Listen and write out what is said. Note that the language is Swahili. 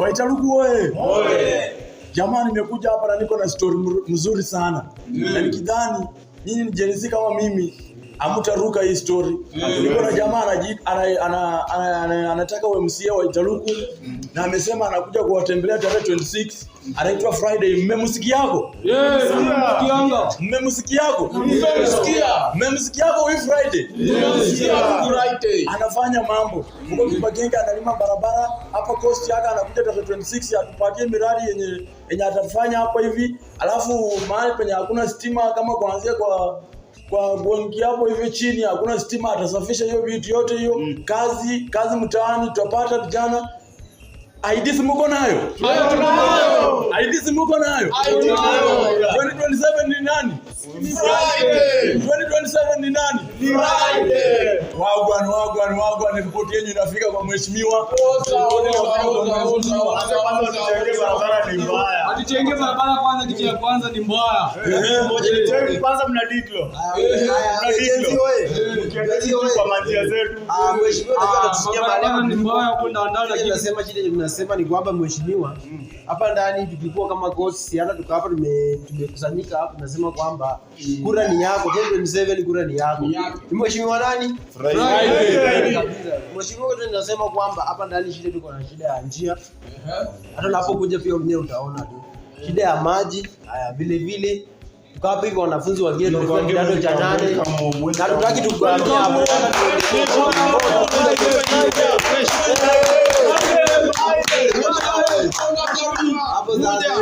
Waitaruku oye. Jamani, nimekuja hapa na niko na story mzuri sana. Na nikidhani nyinyi ni Gen Z kama mimi, hamtaruka hii story. Niko na jamaa anataka MCA wa Itaruku na amesema anakuja kuwatembelea tarehe 26. Anaitwa Friday. Mmemsikia yako? Yes, mmemsikia yako? Mmemsikia yako hii Friday? Friday. Anafanya mambo. Huko Kipagenga analima barabara, hapa Coast yake anakuja tarehe 26 atupatie miradi yenye atafanya hapa hivi. Alafu mahali penye hakuna stima kama kuanzia kwa gongi hapo hivi chini hakuna stima, atasafisha hiyo vitu yote hiyo. Kazi mtaani tutapata vijana. IDs mko nayo? IDs mko nayo? 2027 ni nani? Friday. 2027 ni nani? Friday. Wagwan ripoti yenu inafika kwa mheshimiwa. Atitenge barabara kwanza, kitu ya kwanza ni mbaya. Kwanza mna diklo. Kwa manjia zetu. Mheshimiwa tunasikia Barabara ni mbaya huko ndani, lakini tunasema kile tunasema ni kwamba mheshimiwa hapa ndani tukikuwa kama coach hata tuko hapa tumekusanyika hapa tunasema kwamba kura ni yako, 2027 kura ni yako. Ni mheshimiwa nani? Friday. Mheshimiwa tunasema kwamba hapa ndani shida tuko na shida ya njia. Hata unapokuja pia mwenyewe utaona tu. Shida ya maji, haya vile tukapo hivyo wanafunzi wa gate kwa kidato cha 8 na tutaki tukuhamia hapo. Hapo sasa